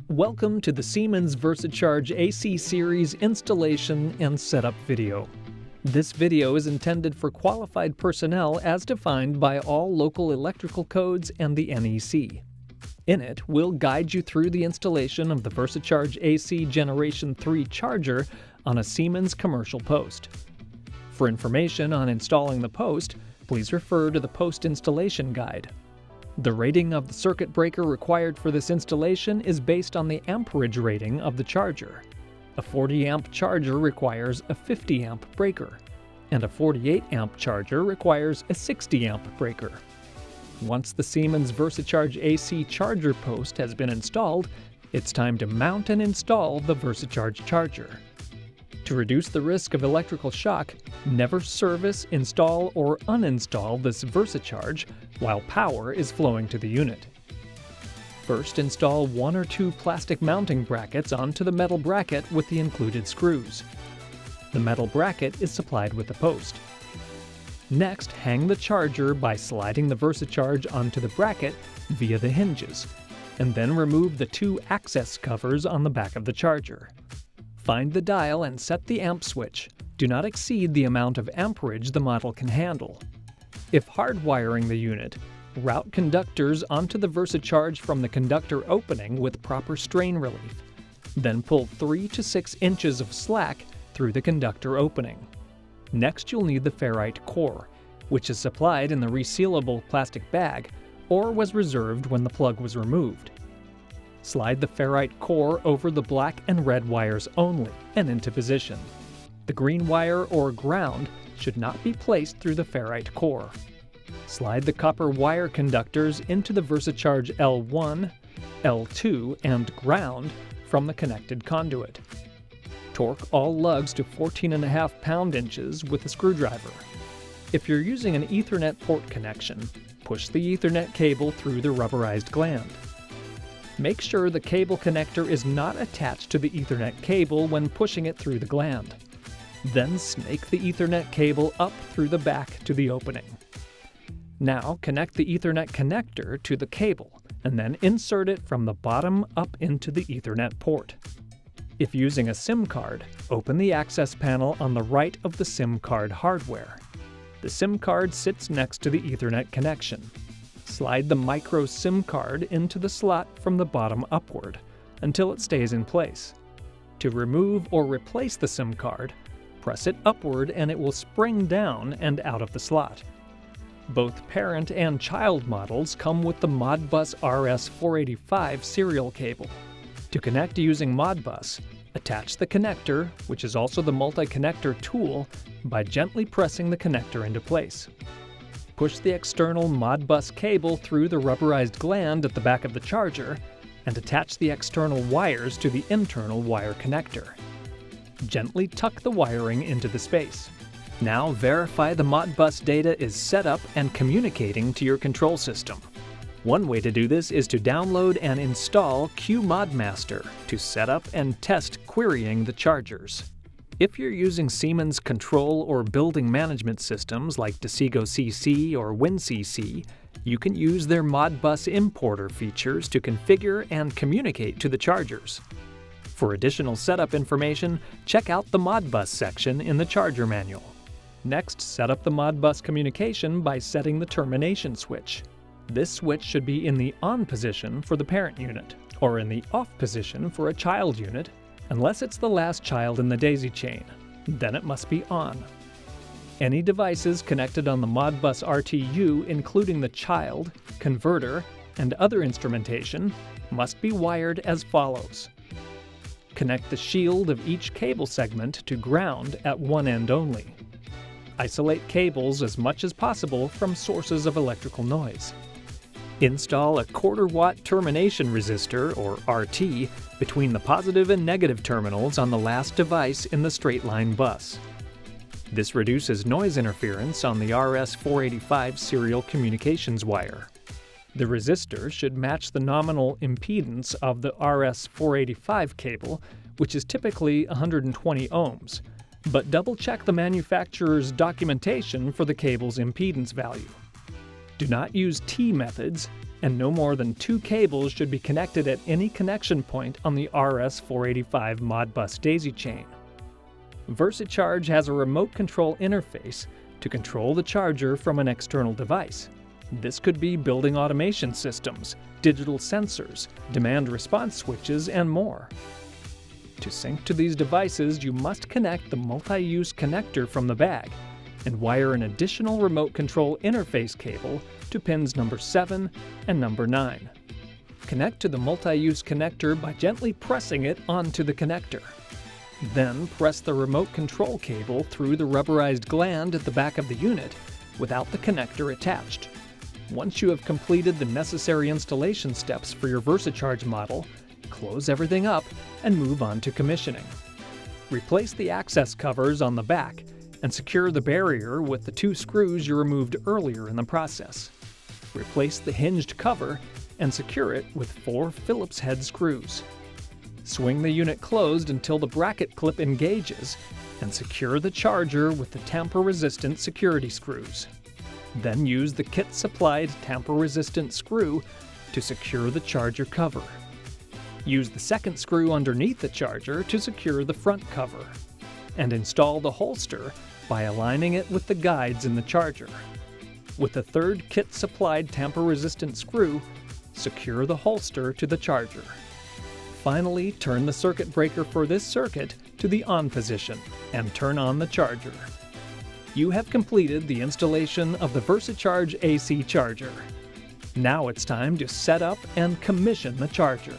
Welcome to the Siemens VersiCharge AC series installation and setup video. This video is intended for qualified personnel as defined by all local electrical codes and the NEC. In it, we'll guide you through the installation of the VersiCharge AC Generation 3 charger on a Siemens commercial post. For information on installing the post, please refer to the post installation guide. The rating of the circuit breaker required for this installation is based on the amperage rating of the charger. A 40 amp charger requires a 50 amp breaker, and a 48 amp charger requires a 60 amp breaker. Once the Siemens VersiCharge AC charger post has been installed, it's time to mount and install the VersiCharge charger. To reduce the risk of electrical shock, never service, install, or uninstall this VersiCharge while power is flowing to the unit. First, install 1 or 2 plastic mounting brackets onto the metal bracket with the included screws. The metal bracket is supplied with the post. Next, hang the charger by sliding the VersiCharge onto the bracket via the hinges, and then remove the 2 access covers on the back of the charger. Find the dial and set the amp switch. Do not exceed the amount of amperage the model can handle. If hardwiring the unit, route conductors onto the VersiCharge from the conductor opening with proper strain relief. Then pull 3 to 6 inches of slack through the conductor opening. Next, you'll need the Ferrite Core, which is supplied in the resealable plastic bag or was reserved when the plug was removed. Slide the Ferrite Core over the black and red wires only and into position. The green wire or ground should not be placed through the Ferrite Core. Slide the copper wire conductors into the VersiCharge L1, L2, and ground from the connected conduit. Torque all lugs to 14.5 pound-inches with a screwdriver. If you're using an Ethernet port connection, push the Ethernet cable through the rubberized gland. Make sure the cable connector is not attached to the Ethernet cable when pushing it through the gland. Then snake the Ethernet cable up through the back to the opening. Now connect the Ethernet connector to the cable and then insert it from the bottom up into the Ethernet port. If using a SIM card, open the access panel on the right of the SIM card hardware. The SIM card sits next to the Ethernet connection. Slide the micro SIM card into the slot from the bottom upward until it stays in place. To remove or replace the SIM card, press it upward and it will spring down and out of the slot. Both parent and child models come with the Modbus RS485 serial cable. To connect using Modbus, attach the connector, which is also the multi-connector tool, by gently pressing the connector into place. Push the external Modbus cable through the rubberized gland at the back of the charger and attach the external wires to the internal wire connector. Gently tuck the wiring into the space. Now verify the Modbus data is set up and communicating to your control system. One way to do this is to download and install QModmaster to set up and test querying the chargers. If you're using Siemens control or building management systems like Decigo CC or WinCC, you can use their Modbus importer features to configure and communicate to the chargers. For additional setup information, check out the Modbus section in the charger manual. Next, set up the Modbus communication by setting the termination switch. This switch should be in the on position for the parent unit, or in the off position for a child unit, unless it's the last child in the daisy chain. Then it must be on. Any devices connected on the Modbus RTU, including the child, converter, and other instrumentation, must be wired as follows. Connect the shield of each cable segment to ground at one end only. Isolate cables as much as possible from sources of electrical noise. Install a 1/4 watt termination resistor, or RT, between the positive and negative terminals on the last device in the straight line bus. This reduces noise interference on the RS485 serial communications wire. The resistor should match the nominal impedance of the RS485 cable, which is typically 120 ohms, but double-check the manufacturer's documentation for the cable's impedance value. Do not use T methods, and no more than 2 cables should be connected at any connection point on the RS485 Modbus daisy chain. VersiCharge has a remote control interface to control the charger from an external device. This could be building automation systems, digital sensors, demand response switches, and more. To sync to these devices, you must connect the multi-use connector from the bag and wire an additional remote control interface cable to pins number 7 and number 9. Connect to the multi-use connector by gently pressing it onto the connector. Then press the remote control cable through the rubberized gland at the back of the unit without the connector attached. Once you have completed the necessary installation steps for your VersaCharge model, close everything up and move on to commissioning. Replace the access covers on the back and secure the barrier with the 2 screws you removed earlier in the process. Replace the hinged cover and secure it with 4 Phillips head screws. Swing the unit closed until the bracket clip engages and secure the charger with the tamper-resistant security screws. Then use the kit-supplied tamper-resistant screw to secure the charger cover. Use the second screw underneath the charger to secure the front cover, and install the holster by aligning it with the guides in the charger. With the third kit-supplied tamper-resistant screw, secure the holster to the charger. Finally, turn the circuit breaker for this circuit to the on position and turn on the charger. You have completed the installation of the VersiCharge AC charger. Now it's time to set up and commission the charger.